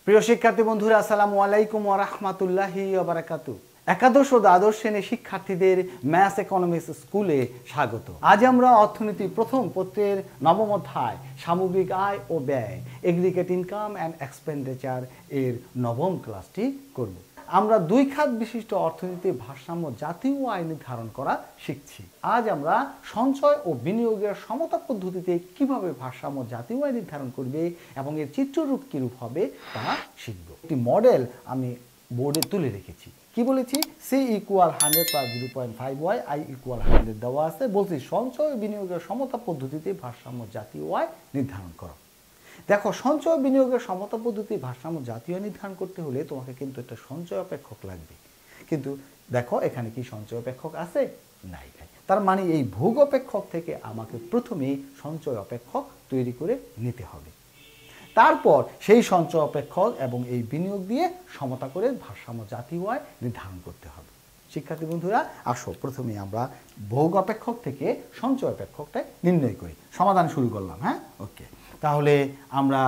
প্রিয় শিক্ষার্থী বন্ধুরা, আসসালামু আলাইকুম ওয়া রাহমাতুল্লাহি ওয়া বারাকাতুহু। একাদশ ও দ্বাদশ শ্রেণীর শিক্ষার্থীদের ম্যাথস ইকোনমিক্স স্কুলে স্বাগত। আজ আমরা অর্থনীতি প্রথম পত্রের নবম অধ্যায় সামগ্রিক আয় ও ব্যয় এগ্রিগেট ইনকাম অ্যান্ড এক্সপেন্ডিচার এর নবম ক্লাসটি করব। আমরা দুই খাত বিশিষ্ট অর্থনীতির ভারসাম্য জাতীয় আয় নির্ধারণ করা শিখছি। আজ আমরা সঞ্চয় ও বিনিয়োগের সমতা পদ্ধতিতে কিভাবে ভারসাম্য জাতীয় আয় নির্ধারণ করবে এবং এর চিত্ররূপ কিরূপ হবে তা শিখব। একটি মডেল আমি বোর্ডে তুলে রেখেছি। কি বলেছি? C equal 100 plus 0.5y, I equal 100 দেওয়া আছে। বলছি সঞ্চয় ও বিনিয়োগের সমতা পদ্ধতিতে ভারসাম্য জাতীয় আয় নির্ধারণ করো। দেখো, সঞ্চয় বিনিয়োগের সমতা পদ্ধতি ভারসাম্য জাতীয় নির্ধারণ করতে হলে তোমাকে কিন্তু একটা সঞ্চয় অপেক্ষক লাগবে। কিন্তু দেখো, এখানে কি সঞ্চয় অপেক্ষক আছে? নাই। তার মানে এই ভোগ অপেক্ষক থেকে আমাকে প্রথমে সঞ্চয় অপেক্ষক তৈরি করে নিতে হবে। তারপর সেই সঞ্চয় অপেক্ষক এবং এই বিনিয়োগ দিয়ে সমতা করে ভারসাম্য জাতীয় আয় নির্ধারণ করতে হবে। শিক্ষার্থী বন্ধুরা, আসো প্রথমে আমরা ভোগ অপেক্ষক থেকে সঞ্চয় অপেক্ষকটা নির্ণয় করি। সমাধান শুরু করলাম। হ্যাঁ, ওকে। তাহলে আমরা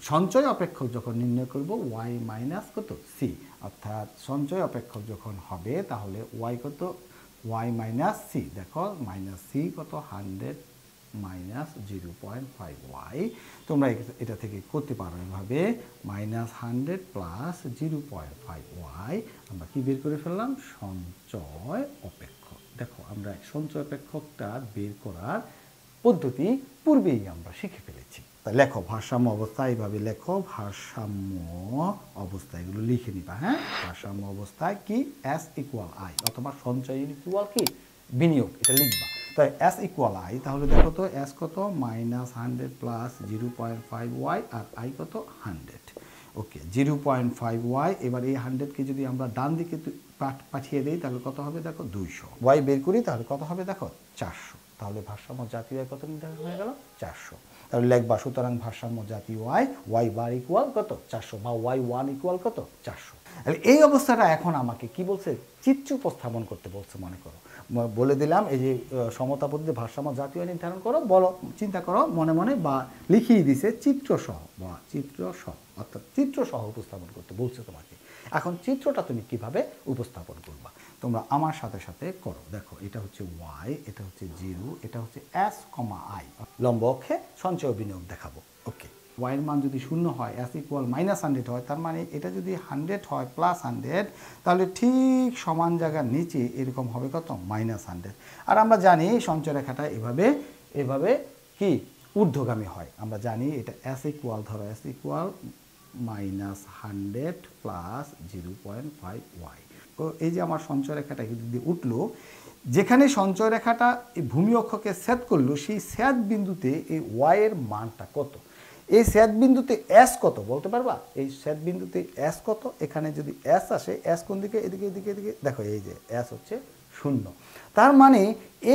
সঞ্চয় অপেক্ষক যখন নির্ণয় করব y মাইনাস কত সি, অর্থাৎ সঞ্চয় অপেক্ষক যখন হবে তাহলে y কত, y মাইনাস সি। দেখো, মাইনাস সি কত 100 মাইনাস 0.5y। তোমরা এটা থেকে করতে পারো এভাবে, মাইনাস 100 প্লাস 0.5y। আমরা কি বের করে ফেললাম? সঞ্চয় অপেক্ষক। দেখো, আমরা সঞ্চয় অপেক্ষকটা বের করার পদ্ধতি পূর্বেই আমরা শিখে ফেলেছি। তা লেখো ভারসাম্য অবস্থা, এইভাবে লেখো ভারসাম্য অবস্থা, এগুলো লিখে নিবা। হ্যাঁ, ভারসাম্য অবস্থায় কি এস ইকুয়াল আই, অথবা সঞ্চয় ইকুয়াল কি বিনিয়োগ, এটা লিখবা। তাই এস ইকুয়াল আই, তাহলে দেখো তো এস কত, minus 100 plus 0.5y, R I কত 100। ওকে, 0.5y। এবার এই 100কে যদি আমরা ডান দিকে পাঠিয়ে দিই তাহলে কত হবে? দেখো 200। ওয়াই বের করি তাহলে কত হবে? দেখো 400। তাহলে ভারসাম্য জাতীয় আয় কত নির্ধারণ হয়ে গেল? 400। তাহলে লেখবা, সুতরাং ভারসাম্য জাতীয় আয় ওয়াই বার ইকুয়াল কত? 400, বা ওয়াই ওয়ান ইকুয়াল কত? 400। তাহলে এই অবস্থাটা এখন আমাকে কি বলছে? চিত্র উপস্থাপন করতে বলছে। মনে করো, বলে দিলাম এই যে সমতা পদ্ধতি ভারসাম্য জাতীয় আয় নির্ধারণ করো, বলো, চিন্তা করো মনে মনে, বা লিখিয়ে দিছে চিত্রসহ, বা চিত্রসহ, অর্থাৎ চিত্রসহ উপস্থাপন করতে বলছে তোমাকে। এখন চিত্রটা তুমি কিভাবে উপস্থাপন করবা তোমরা আমার সাথে সাথে করো। দেখো, এটা হচ্ছে ওয়াই, এটা হচ্ছে 0, এটা হচ্ছে এস কমা আই। লম্ব অক্ষে সঞ্চয় বিনিয়োগ দেখাবো। ওকে, ওয়াইয়ের মান যদি 0 হয়, এস ইকুয়াল মাইনাস 100 হয়, তার মানে এটা যদি 100 হয় প্লাস 100, তাহলে ঠিক সমান জায়গার নিচে এরকম হবে কত? মাইনাস 100। আর আমরা জানি সঞ্চয় রেখাটা এভাবে কি ঊর্ধ্বগামী হয়। আমরা জানি এটা এস ইকুয়াল, ধরো S equal minus 100 plus 0.5y। তো এই যে আমার সঞ্চয় রেখাটা যদি উঠলো, যেখানে সঞ্চয় রেখাটা এই ভূমি অক্ষকে ছেদ করলো, সেই ছেদ বিন্দুতে এই ওয়াইয়ের মানটা কত? এই ছেদ বিন্দুতে এস কত বলতে পারবা? এই ছেদ বিন্দুতে এস কত? এখানে যদি এস আসে, এস কোন দিকে? এদিকে, এদিকে, এদিকে। দেখো, এই যে এস হচ্ছে 0। তার মানে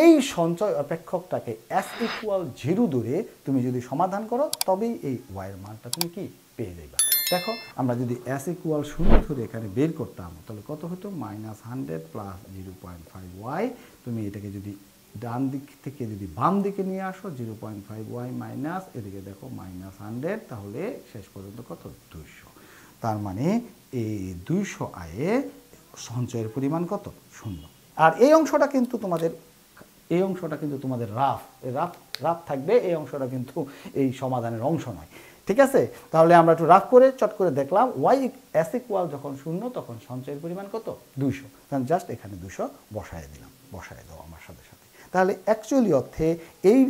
এই সঞ্চয় অপেক্ষকটাকে এস ইকুয়াল 0 ধরে তুমি যদি সমাধান করো, তবেই এই ওয়াইয়ের মানটা তুমি কি পেয়ে যাবে। দেখো, আমরা যদি এস ইকুয়াল 0 ধরে এখানে বের করতাম তাহলে কত হতো? Minus 100 plus 0.5y। তুমি এটাকে যদি ডান দিক থেকে যদি বাম দিকে নিয়ে আসো, 0.5y মাইনাস, এদিকে দেখো মাইনাস 100, তাহলে শেষ পর্যন্ত কত? 200। তার মানে এই 200 আয়ে সঞ্চয়ের পরিমাণ কত? 0। আর এই অংশটা কিন্তু তোমাদের রাফ থাকবে। এই অংশটা কিন্তু এই সমাধানের অংশ নয়। ঠিক আছে, তাহলে আমরা একটু রাফ করে চট করে দেখলাম, ওয়াই এস ইকুয়াল যখন 0 তখন সঞ্চয়ের পরিমাণ কত? 200। কারণ জাস্ট এখানে 200 বসায় দিলাম। বসায় দাও আমার সাথে সাথে। তাহলে অ্যাকচুয়ালি অর্থে এই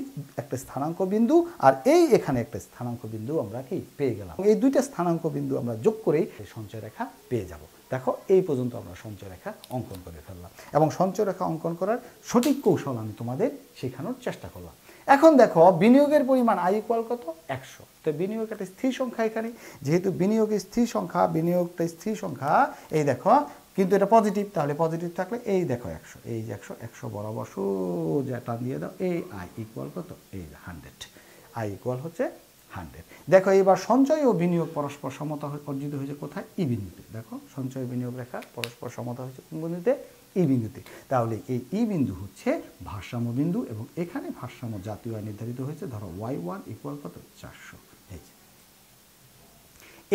একটা স্থানাঙ্ক বিন্দু আর এই এখানে একটা স্থানাঙ্ক বিন্দু আমরা কি পেয়ে গেলাম। এই দুইটা স্থানাঙ্ক বিন্দু আমরা যোগ করেই সঞ্চয় রেখা পেয়ে যাব। দেখো, এই পর্যন্ত আমরা সঞ্চয় রেখা অঙ্কন করে ফেললাম, এবং সঞ্চয় রেখা অঙ্কন করার সঠিক কৌশল আমি তোমাদের শেখানোর চেষ্টা করলাম। এখন দেখো, বিনিয়োগের পরিমাণ আই ইকুয়াল কত? 100। তো বিনিয়োগ একটা স্থির সংখ্যা। এখানে যেহেতু বিনিয়োগের স্থির সংখ্যা, বিনিয়োগটা স্থির সংখ্যা, এই দেখো, কিন্তু এটা পজিটিভ, তাহলে পজিটিভ থাকলে এই দেখো 100, এই যে 100 বরাবর সোজা টান দিয়ে দাও। এই আই ইকুয়াল কত? এই 100। আই ইকুয়াল হচ্ছে 100। দেখো, এবার সঞ্চয় ও বিনিয়োগ পরস্পর সমতা অর্জিত হয়েছে কোথায়? ই বিন্দুতে। দেখো, সঞ্চয় বিনিয়োগ রেখা পরস্পর সমতা হয়েছে কোন বিন্দুতে? ই বিন্দুতে। তাহলে এই ই বিন্দু হচ্ছে ভারসাম্য বিন্দু, এবং এখানে ভারসাম্য জাতীয় আয় নির্ধারিত হয়েছে। ধরো y1 ইকুয়াল কত? 400।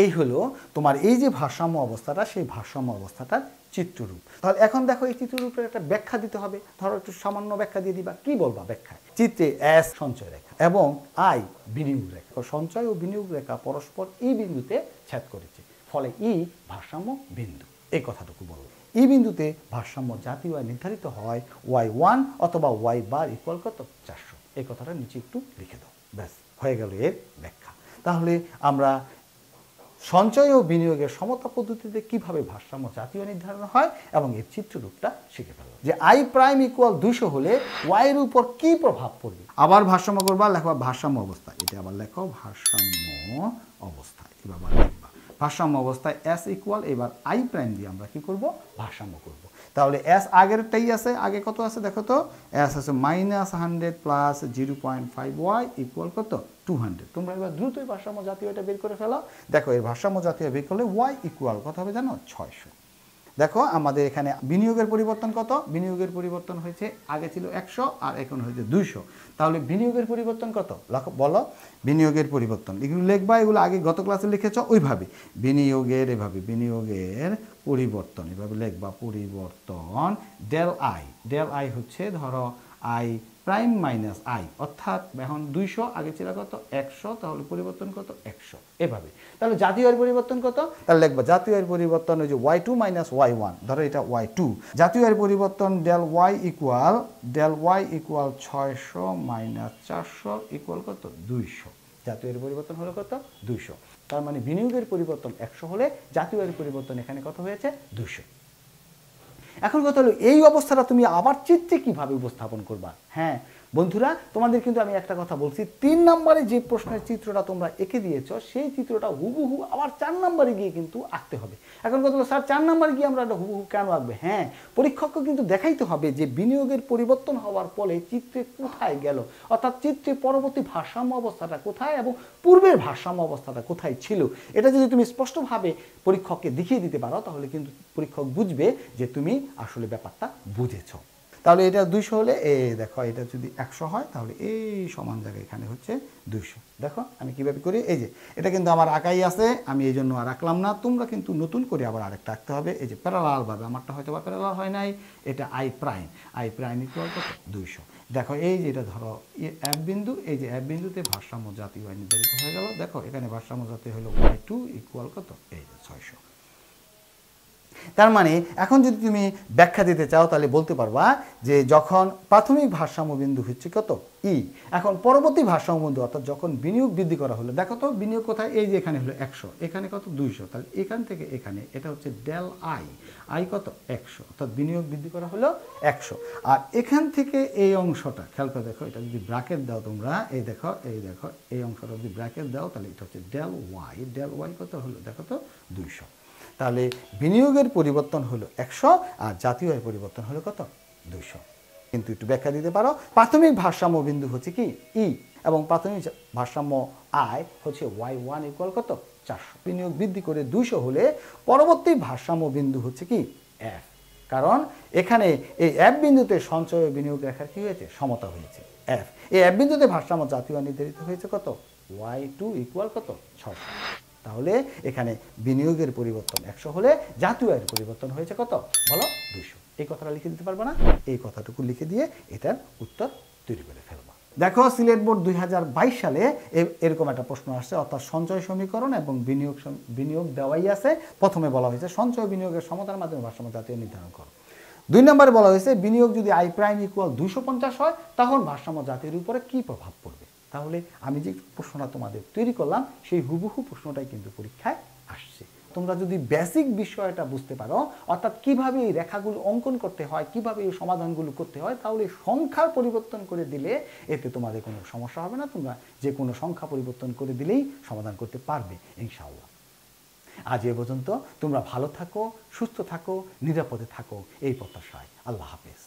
এই হলো তোমার এই যে ভারসাম্য অবস্থাটা, সেই ভারসাম্য অবস্থাটার চিত্ররূপ। তাহলে এখন দেখো এই চিত্ররূপের একটা ব্যাখ্যা দিতে হবে। ধরো একটু সামান্য ব্যাখ্যা দিয়ে দিবা। কি বলবা ব্যাখ্যায়? চিত্রে এস সঞ্চয় রেখা এবং আই বিনিয়োগ রেখা, সঞ্চয় ও বিনিয়োগ রেখা পরস্পর ই বিন্দুতে ছেদ করেছে, ফলে ই ভারসাম্য বিন্দু। এই কথাটুকু বলবো। ই বিন্দুতে ভারসাম্য জাতীয় নির্ধারিত হয় y1 অথবা y বার ইকুয়াল কত 400। এই কথাটা নিচে একটু লিখে দাও, ব্যাস হয়ে গেল এর ব্যাখ্যা। তাহলে আমরা সঞ্চয় ও বিনিয়োগের সমতা পদ্ধতিতে কিভাবে ভারসাম্য জাতীয় নির্ধারণ হয় এবং এর চিত্ররূপটা শিখে ফেললাম। যে আই প্রাইম ইকুয়াল 200 হলে ওয়াই এর উপর কি প্রভাব পড়বে। আবার ভারসাম্য করবা, লেখো ভারসাম্য অবস্থা। এটা আবার লেখো ভারসাম্য অবস্থায়। এবার লিখবা ভারসাম্য অবস্থায় এস ইকুয়াল, এবার আই প্রাইম দিয়ে আমরা কি করব? ভারসাম্য করব। তাহলে এস আগেরটাই আছে, আগে কত আছে দেখো তো, এস আছে -100 প্লাস 0.5 ওয়াই ইকুয়াল কত 200। তোমরা এবার দ্রুতই ভারসাম্য জাতীয় এটা বের করে ফেলো। দেখো এর ভারসাম্য জাতীয় বের করলে ওয়াই ইকুয়াল কত হবে জানো? 600। দেখো আমাদের এখানে বিনিয়োগের পরিবর্তন কত? বিনিয়োগের পরিবর্তন হয়েছে, আগে ছিল 100 আর এখন হয়েছে 200। তাহলে বিনিয়োগের পরিবর্তন কত বলো? বিনিয়োগের পরিবর্তন এগুলো লিখবা, এগুলো আগে গত ক্লাসে লিখেছ ওইভাবে। বিনিয়োগের এভাবে বিনিয়োগের পরিবর্তন এভাবে লিখবা, পরিবর্তন ডেল আই। ডেল আই হচ্ছে ধরো আই প্রাইম মাইনাস আই, অর্থাৎ এখন 200, আগে ছিল কত 100, তাহলে পরিবর্তন কত 100 এভাবে। তাহলে জাতীয় আয়ের পরিবর্তন কত? তাহলে লিখবা জাতীয় আয়ের পরিবর্তন ওই যে y2 মাইনাস y1, ধরো এটা y2। জাতীয় আয়ের পরিবর্তন del y equal 600 minus 400 equal কত 200। জাতীয় আয়ের পরিবর্তন হলো কত 200। তার মানে বিনিয়োগের পরিবর্তন 100 হলে জাতীয় আয়ের পরিবর্তন এখানে কত হয়েছে 200। এখন কথা হলো এই অবস্থাটা তুমি আবার চিত্রে কিভাবে উপস্থাপন করবা। হ্যাঁ বন্ধুরা, তোমাদের কিন্তু আমি একটা কথা বলছি, 3 নম্বরে যে প্রশ্নের চিত্রটা তোমরা এঁকে দিয়েছ সেই চিত্রটা হুবহু আবার 4 নম্বরে গিয়ে কিন্তু আঁকতে হবে। এখন কথা হলো স্যার 4 নম্বরে গিয়ে আমরা এটা হুবহু কেন আঁকবে? হ্যাঁ, পরীক্ষককে কিন্তু দেখাইতে হবে যে বিনিয়োগের পরিবর্তন হওয়ার ফলে চিত্রে কোথায় গেল, অর্থাৎ চিত্রে পরবর্তী ভারসাম্য অবস্থাটা কোথায় এবং পূর্বের ভারসাম্য অবস্থাটা কোথায় ছিল। এটা যদি তুমি স্পষ্টভাবে পরীক্ষককে দেখিয়ে দিতে পারো তাহলে কিন্তু পরীক্ষক বুঝবে যে তুমি আসলে ব্যাপারটা বুঝেছো। তাহলে এটা 200 হলে দেখো এটা যদি 100 হয় তাহলে এই সমান জায়গায় এখানে হচ্ছে 200। দেখো আমি কিভাবে করি, এই যে এটা কিন্তু আমার আঁকাই আছে, আমি এই জন্য আর আঁকলাম না। তোমরা কিন্তু নতুন করে আবার আরেকটা আঁকতে হবে। এই যে প্যারালাল ভাবে, আমারটা হয়তো বা প্যারালাল হয় নাই, এটা আই প্রাইম ইকুয়াল কত 200। দেখো এই যে এটা ধরো এফ বিন্দু, এই যে এফ বিন্দুতে ভারসাম্য জাতীয় নির্ধারিত হয়ে গেল। দেখো এখানে ভারসাম্য জাতীয় হলো y2 ইকুয়াল কত এই যে 600। তার মানে এখন যদি তুমি ব্যাখ্যা দিতে চাও তাহলে বলতে পারবা যে যখন প্রাথমিক ভারসাম্য বিন্দু হচ্ছে কত ই, এখন পরবর্তী ভারসাম্য বিন্দু অর্থাৎ যখন বিনিয়োগ বৃদ্ধি করা হলো, দেখো তো বিনিয়োগ কোথায়, এই যে এখানে হলো 100, এখানে কত 200, তাহলে এখান থেকে এখানে এটা হচ্ছে ডেল আই কত 100, অর্থাৎ বিনিয়োগ বৃদ্ধি করা হলো 100। আর এখান থেকে এই অংশটা খেয়াল করে দেখো, এটা যদি ব্র্যাকেট দাও তোমরা, এই দেখো এই অংশটা যদি ব্র্যাকেট দাও তাহলে এটা হচ্ছে ডেল ওয়াই কত হলো দেখো তো 200। তাহলে বিনিয়োগের পরিবর্তন হলো 100 আর জাতীয় আয়ের পরিবর্তন হলো কত 200। কিন্তু একটু ব্যাখ্যা দিতে পারো, প্রাথমিক ভারসাম্য বিন্দু হচ্ছে কি ই এবং প্রাথমিক ভারসাম্য আয় হচ্ছে y1 ইকুয়াল কত 400। বিনিয়োগ বৃদ্ধি করে 200 হলে পরবর্তী ভারসাম্য বিন্দু হচ্ছে কি এফ, কারণ এখানে এই এফ বিন্দুতে সঞ্চয় ও বিনিয়োগ রেখার কি হয়েছে সমতা হয়েছে এফ। এই এফ বিন্দুতে ভারসাম্য জাতীয় নির্ধারিত হয়েছে কত y2 ইকুয়াল কত 600। তাহলে এখানে বিনিয়োগের পরিবর্তন 100 হলে জাতীয় আয়ের পরিবর্তন হয়েছে কত বলো 200। এই কথাটা লিখে দিতে পারবে না? এই কথাটুকু লিখে দিয়ে এটার উত্তর তৈরি করে ফেলবা। দেখো সিলেট বোর্ড 2022 সালে এরকম একটা প্রশ্ন আসছে, অর্থাৎ সঞ্চয় সমীকরণ এবং বিনিয়োগ দেওয়াই আছে। প্রথমে বলা হয়েছে সঞ্চয় বিনিয়োগের সমতার মাধ্যমে ভারসাম্য জাতীয় নির্ধারণ করো। 2 নম্বরে বলা হয়েছে বিনিয়োগ যদি আই প্রাইম ইকুয়াল 250 হয় তখন ভারসাম্য জাতীয়ের উপরে কি প্রভাব পড়বে। তাহলে আমি যে প্রশ্নটা তোমাদের তৈরি করলাম সেই হুবহু প্রশ্নটাই কিন্তু পরীক্ষায় আসছে। তোমরা যদি বেসিক বিষয়টা বুঝতে পারো, অর্থাৎ কিভাবে এই রেখাগুলো অঙ্কন করতে হয়, কিভাবে এই সমাধানগুলো করতে হয়, তাহলে সংখ্যার পরিবর্তন করে দিলে এতে তোমাদের কোনো সমস্যা হবে না। তোমরা যে কোনো সংখ্যা পরিবর্তন করে দিলেই সমাধান করতে পারবে ইনশাআল্লাহ। আজ এ পর্যন্ত। তোমরা ভালো থাকো, সুস্থ থাকো, নিরাপদে থাকো এই প্রত্যাশায়। আল্লাহ হাফেজ।